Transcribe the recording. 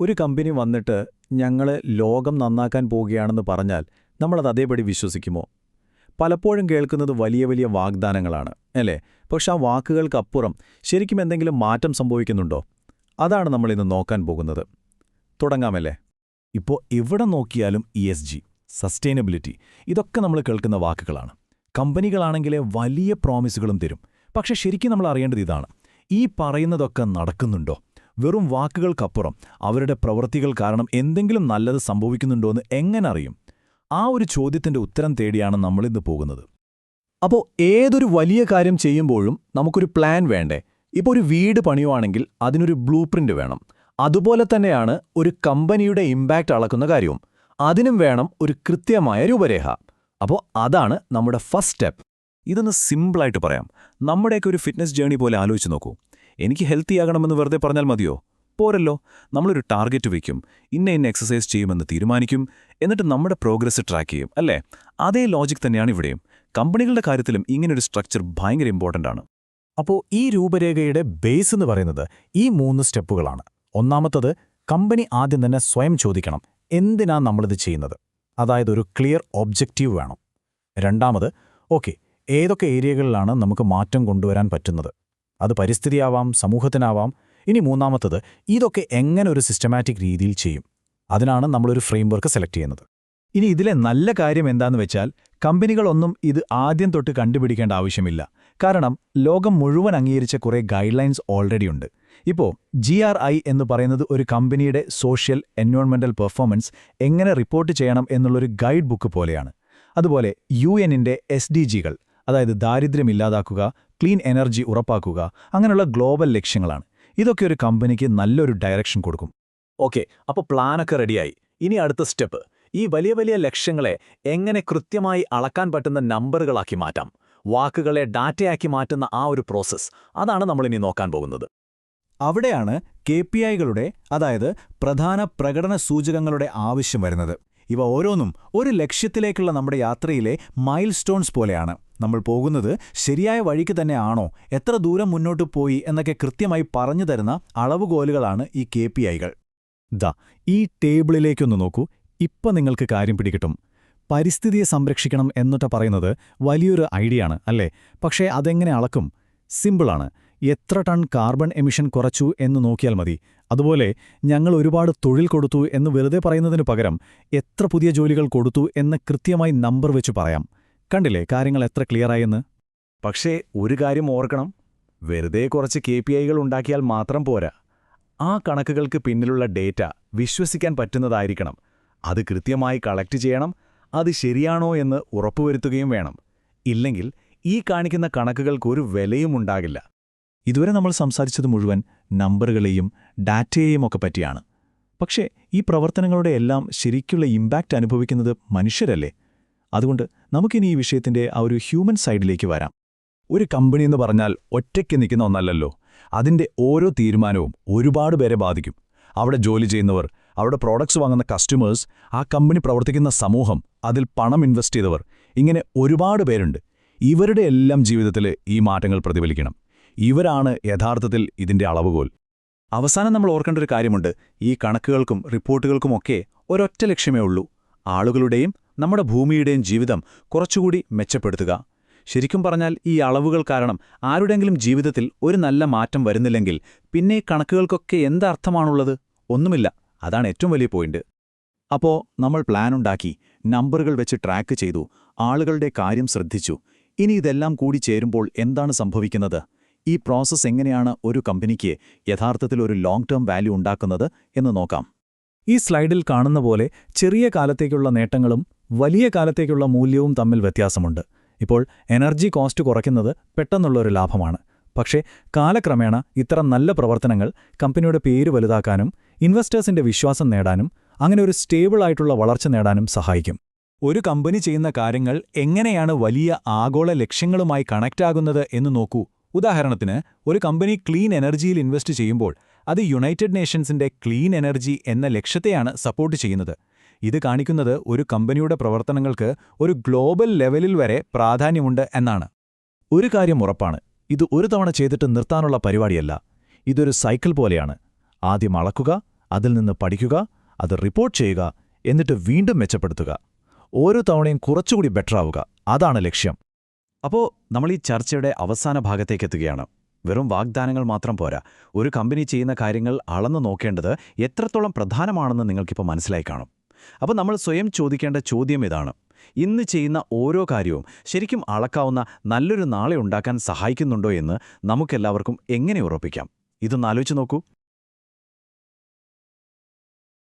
ഒരു കമ്പനി വന്നിട്ട് ഞങ്ങൾ ലോകം നന്നാക്കാൻ പോവുകയാണെന്ന് പറഞ്ഞാൽ നമ്മളത് അതേപടി വിശ്വസിക്കുമോ? പലപ്പോഴും കേൾക്കുന്നത് വലിയ വലിയ വാഗ്ദാനങ്ങളാണ്, അല്ലേ? പക്ഷെ ആ വാക്കുകൾക്കപ്പുറം ശരിക്കും എന്തെങ്കിലും മാറ്റം സംഭവിക്കുന്നുണ്ടോ? അതാണ് നമ്മളിന്ന് നോക്കാൻ പോകുന്നത്. തുടങ്ങാമല്ലേ? ഇപ്പോൾ എവിടെ നോക്കിയാലും ESG, സസ്റ്റൈനബിലിറ്റി, ഇതൊക്കെ നമ്മൾ കേൾക്കുന്ന വാക്കുകളാണ്. കമ്പനികളാണെങ്കിലേ വലിയ പ്രോമിസുകളും തരും. പക്ഷെ ശരിക്കും നമ്മൾ അറിയേണ്ടത് ഇതാണ്: ഈ പറയുന്നതൊക്കെ നടക്കുന്നുണ്ടോ? വെറും വാക്കുകൾക്കപ്പുറം അവരുടെ പ്രവൃത്തികൾ കാരണം എന്തെങ്കിലും നല്ലത് സംഭവിക്കുന്നുണ്ടോയെന്ന് എങ്ങനെ അറിയും? ആ ഒരു ചോദ്യത്തിന്റെ ഉത്തരം തേടിയാണ് നമ്മളിന്ന് പോകുന്നത്. അപ്പോൾ ഏതൊരു വലിയ കാര്യം ചെയ്യുമ്പോഴും നമുക്കൊരു പ്ലാൻ വേണ്ടേ? ഇപ്പോൾ ഒരു വീട് പണിയുവാണെങ്കിൽ അതിനൊരു ബ്ലൂ പ്രിന്റ് വേണം. അതുപോലെ തന്നെയാണ് ഒരു കമ്പനിയുടെ ഇമ്പാക്റ്റ് അളക്കുന്ന കാര്യവും. അതിനും വേണം ഒരു കൃത്യമായ രൂപരേഖ. അപ്പോൾ അതാണ് നമ്മുടെ ഫസ്റ്റ് സ്റ്റെപ്പ്. ഇതൊന്ന് സിമ്പിളായിട്ട് പറയാം. നമ്മുടെയൊക്കെ ഒരു ഫിറ്റ്നസ് ജേണി പോലെ ആലോചിച്ച് നോക്കൂ. എനിക്ക് ഹെൽത്തി ആകണമെന്ന് വെറുതെ പറഞ്ഞാൽ മതിയോ? പോരല്ലോ. നമ്മളൊരു ടാർഗറ്റ് വയ്ക്കും, ഇന്ന എക്സസൈസ് ചെയ്യുമെന്ന് തീരുമാനിക്കും, എന്നിട്ട് നമ്മുടെ പ്രോഗ്രസ് ട്രാക്ക് ചെയ്യും, അല്ലേ? അതേ ലോജിക് തന്നെയാണ് ഇവിടെയും. കമ്പനികളുടെ കാര്യത്തിലും ഇങ്ങനൊരു സ്ട്രക്ചർ ഭയങ്കര ഇമ്പോർട്ടൻ്റ് ആണ്. അപ്പോൾ ഈ രൂപരേഖയുടെ ബേസ് എന്ന് പറയുന്നത് ഈ 3 സ്റ്റെപ്പുകളാണ്. ഒന്നാമത്തത്, കമ്പനി ആദ്യം തന്നെ സ്വയം ചോദിക്കണം, എന്തിനാ നമ്മളിത് ചെയ്യുന്നത്? അതായത് ഒരു ക്ലിയർ ഒബ്ജക്റ്റീവ് വേണം. രണ്ടാമത്, ഓക്കെ, ഏതൊക്കെ ഏരിയകളിലാണ് നമുക്ക് മാറ്റം കൊണ്ടുവരാൻ പറ്റുന്നത്? അത് പരിസ്ഥിതിയാവാം, സമൂഹത്തിനാവാം. ഇനി മൂന്നാമത്തത്, ഇതൊക്കെ എങ്ങനെ ഒരു സിസ്റ്റമാറ്റിക് രീതിയിൽ ചെയ്യും? അതിനാണ് നമ്മളൊരു ഫ്രെയിംവർക്ക് സെലക്ട് ചെയ്യുന്നത്. ഇനി ഇതിലെ നല്ല കാര്യം എന്താന്ന് വെച്ചാൽ, കമ്പനികളൊന്നും ഇത് ആദ്യം തൊട്ട് കണ്ടുപിടിക്കേണ്ട ആവശ്യമില്ല. കാരണം ലോകം മുഴുവൻ അംഗീകരിച്ച കുറേ ഗൈഡ് ലൈൻസ് ഓൾറെഡി ഉണ്ട്. ഇപ്പോൾ GRI എന്ന് പറയുന്നത് ഒരു കമ്പനിയുടെ സോഷ്യൽ എൻവയോൺമെന്റൽ പെർഫോമൻസ് എങ്ങനെ റിപ്പോർട്ട് ചെയ്യണം എന്നുള്ളൊരു ഗൈഡ് ബുക്ക് പോലെയാണ്. അതുപോലെ UN-ന്റെ SDGകൾ, അതായത് ദാരിദ്ര്യം ഇല്ലാതാക്കുക, ക്ലീൻ എനർജി ഉറപ്പാക്കുക, അങ്ങനെയുള്ള ഗ്ലോബൽ ലക്ഷ്യങ്ങളാണ്. ഇതൊക്കെ ഒരു കമ്പനിക്ക് നല്ലൊരു ഡയറക്ഷൻ കൊടുക്കും. ഓക്കെ, അപ്പോൾ പ്ലാനൊക്കെ റെഡിയായി. ഇനി അടുത്ത സ്റ്റെപ്പ്, ഈ വലിയ വലിയ ലക്ഷ്യങ്ങളെ എങ്ങനെ കൃത്യമായി അളക്കാൻ പറ്റുന്ന നമ്പറുകളാക്കി മാറ്റാം. വാക്കുകളെ ഡാറ്റയാക്കി മാറ്റുന്ന ആ ഒരു പ്രോസസ്സ്, അതാണ് നമ്മളിനി നോക്കാൻ പോകുന്നത്. അവിടെയാണ് KPIകളുടെ, അതായത് പ്രധാന പ്രകടന സൂചകങ്ങളുടെ ആവശ്യം വരുന്നത്. ഇവ ഓരോന്നും ഒരു ലക്ഷ്യത്തിലേക്കുള്ള നമ്മുടെ യാത്രയിലെ മൈൽ സ്റ്റോൺസ് പോലെയാണ്. നമ്മൾ പോകുന്നത് ശരിയായ വഴിക്ക് തന്നെയാണോ, എത്ര ദൂരം മുന്നോട്ട് പോയി എന്നൊക്കെ കൃത്യമായി പറഞ്ഞു തരുന്ന അളവുകോലുകളാണ് ഈ KPIകൾ. ഈ ടേബിളിലേക്കൊന്ന് നോക്കൂ. ഇപ്പം നിങ്ങൾക്ക് കാര്യം പിടികിട്ടും. പരിസ്ഥിതിയെ സംരക്ഷിക്കണം എന്നൊക്കെ പറയുന്നത് വലിയൊരു ഐഡിയ ആണ്, അല്ലേ? പക്ഷേ അതെങ്ങനെ അളക്കും? സിമ്പിളാണ്. എത്ര ടൺ കാർബൺ എമിഷൻ കുറച്ചു എന്ന് നോക്കിയാൽ മതി. അതുപോലെ ഞങ്ങൾ ഒരുപാട് തൊഴിൽ കൊടുത്തു എന്ന് വെറുതെ പറയുന്നതിനു പകരം എത്ര പുതിയ ജോലികൾ കൊടുത്തു എന്ന് കൃത്യമായി നമ്പർ വെച്ച് പറയാം. കണ്ടില്ലേ കാര്യങ്ങൾ എത്ര ക്ലിയറായെന്ന്? പക്ഷേ ഒരു കാര്യം ഓർക്കണം, വെറുതെ കുറച്ച് KPIകൾ ഉണ്ടാക്കിയാൽ മാത്രം പോരാ. ആ കണക്കുകൾക്ക് പിന്നിലുള്ള ഡേറ്റ വിശ്വസിക്കാൻ പറ്റുന്നതായിരിക്കണം. അത് കൃത്യമായി കളക്ട് ചെയ്യണം. അത് ശരിയാണോ എന്ന് ഉറപ്പുവരുത്തുകയും വേണം. ഇല്ലെങ്കിൽ ഈ കാണിക്കുന്ന കണക്കുകൾക്കൊരു വിലയും ഉണ്ടാകില്ല. ഇതുവരെ നമ്മൾ സംസാരിച്ചത് മുഴുവൻ നമ്പറുകളെയും ഡാറ്റയെയും ഒക്കെ പറ്റിയാണ്. പക്ഷേ ഈ പ്രവർത്തനങ്ങളുടെ എല്ലാം ശരിക്കുള്ള ഇമ്പാക്റ്റ് അനുഭവിക്കുന്നത് മനുഷ്യരല്ലേ? അതുകൊണ്ട് നമുക്കിനി ഈ വിഷയത്തിന്റെ ആ ഒരു ഹ്യൂമൻ സൈഡിലേക്ക് വരാം. ഒരു കമ്പനി എന്ന് പറഞ്ഞാൽ ഒറ്റയ്ക്ക് നിൽക്കുന്ന ഒന്നല്ലല്ലോ. അതിന്റെ ഓരോ തീരുമാനവും ഒരുപാട് പേരെ ബാധിക്കും. അവിടെ ജോലി ചെയ്യുന്നവർ, അവിടെ പ്രോഡക്ട്സ് വാങ്ങുന്ന കസ്റ്റമേഴ്സ്, ആ കമ്പനി പ്രവർത്തിക്കുന്ന സമൂഹം, അതിൽ പണം ഇൻവെസ്റ്റ് ചെയ്തവർ, ഇങ്ങനെ ഒരുപാട് പേരുണ്ട്. ഇവരുടെ എല്ലാം ജീവിതത്തിൽ ഈ മാറ്റങ്ങൾ പ്രതിഫലിക്കണം. ഇവരാണ് യഥാർത്ഥത്തിൽ ഇതിന്റെ അളവുകോൽ. അവസാനം നമ്മൾ ഓർക്കേണ്ട ഒരു കാര്യമുണ്ട്. ഈ കണക്കുകൾക്കും റിപ്പോർട്ടുകൾക്കുമൊക്കെ ഒരൊറ്റ ലക്ഷ്യമേ ഉള്ളൂ: ആളുകളുടെയും നമ്മുടെ ഭൂമിയുടെയും ജീവിതം കുറച്ചുകൂടി മെച്ചപ്പെടുത്തുക. ശരിക്കും പറഞ്ഞാൽ ഈ അളവുകൾ കാരണം ആരുടെയെങ്കിലും ജീവിതത്തിൽ ഒരു നല്ല മാറ്റം വരുന്നില്ലെങ്കിൽ പിന്നെ ഈ കണക്കുകൾക്കൊക്കെ എന്തർത്ഥമാണുള്ളത്? ഒന്നുമില്ല. അതാണ് ഏറ്റവും വലിയ പോയിന്റ്. അപ്പോൾ നമ്മൾ പ്ലാനുണ്ടാക്കി, നമ്പറുകൾ വെച്ച് ട്രാക്ക് ചെയ്തു, ആളുകളുടെ കാര്യം ശ്രദ്ധിച്ചു. ഇനി ഇതെല്ലാം കൂടി ചേരുമ്പോൾ എന്താണ് സംഭവിക്കുന്നത്? ഈ പ്രോസസ്സ് എങ്ങനെയാണ് ഒരു കമ്പനിക്ക് യഥാർത്ഥത്തിൽ ഒരു ലോങ് ടേം വാല്യൂ ഉണ്ടാക്കുന്നത് എന്ന് നോക്കാം. ഈ സ്ലൈഡിൽ കാണുന്ന പോലെ ചെറിയ കാലത്തേക്കുള്ള നേട്ടങ്ങളും വലിയ കാലത്തേക്കുള്ള മൂല്യവും തമ്മിൽ വ്യത്യാസമുണ്ട്. ഇപ്പോൾ എനർജി കോസ്റ്റ് കുറയ്ക്കുന്നത് പെട്ടെന്നുള്ളൊരു ലാഭമാണ്. പക്ഷേ കാലക്രമേണ ഇത്തരം നല്ല പ്രവർത്തനങ്ങൾ കമ്പനിയുടെ പേര് വലുതാക്കാനും ഇൻവെസ്റ്റേഴ്സിന്റെ വിശ്വാസം നേടാനും അങ്ങനെ ഒരു സ്റ്റേബിൾ ആയിട്ടുള്ള വളർച്ച നേടാനും സഹായിക്കും. ഒരു കമ്പനി ചെയ്യുന്ന കാര്യങ്ങൾ എങ്ങനെയാണ് വലിയ ആഗോള ലക്ഷ്യങ്ങളുമായി കണക്റ്റ് ആകുന്നത് എന്ന് നോക്കൂ. ഉദാഹരണത്തിന്, ഒരു കമ്പനി ക്ലീൻ എനർജിയിൽ ഇൻവെസ്റ്റ് ചെയ്യുമ്പോൾ അത് യുണൈറ്റഡ് നേഷൻസിന്റെ ക്ലീൻ എനർജി എന്ന ലക്ഷ്യത്തെയാണ് സപ്പോർട്ട് ചെയ്യുന്നത്. ഇത് കാണിക്കുന്നത് ഒരു കമ്പനിയുടെ പ്രവർത്തനങ്ങൾക്ക് ഒരു ഗ്ലോബൽ ലെവലിൽ വരെ പ്രാധാന്യമുണ്ട് എന്നാണ്. ഒരു കാര്യം ഉറപ്പാണ്, ഇത് ഒരു തവണ ചെയ്തിട്ട് നിർത്താനുള്ള പരിപാടിയല്ല. ഇതൊരു സൈക്കിൾ പോലെയാണ്. ആദ്യം അളക്കുക, അതിൽ നിന്ന് പഠിക്കുക, അത് റിപ്പോർട്ട് ചെയ്യുക, എന്നിട്ട് വീണ്ടും മെച്ചപ്പെടുത്തുക. ഓരോ തവണയും കുറച്ചുകൂടി ബെറ്ററാവുക, അതാണ് ലക്ഷ്യം. അപ്പോൾ നമ്മൾ ഈ ചർച്ചയുടെ അവസാന ഭാഗത്തേക്ക് എത്തുകയാണ്. വെറും വാഗ്ദാനങ്ങൾ മാത്രം പോരാ. ഒരു കമ്പനി ചെയ്യുന്ന കാര്യങ്ങൾ അളന്നു നോക്കേണ്ടത് എത്രത്തോളം പ്രധാനമാണെന്ന് നിങ്ങൾക്കിപ്പോൾ മനസ്സിലായി കാണും. അപ്പോൾ നമ്മൾ സ്വയം ചോദിക്കേണ്ട ചോദ്യം ഇതാണ്: ഇന്ന് ചെയ്യുന്ന ഓരോ കാര്യവും ശരിക്കും അളക്കാവുന്ന നല്ലൊരു നാളെ ഉണ്ടാക്കാൻ സഹായിക്കുന്നുണ്ടോ എന്ന് നമുക്കെല്ലാവർക്കും എങ്ങനെ ഉറപ്പിക്കാം? ഇതൊന്ന് ആലോചിച്ച് നോക്കൂ.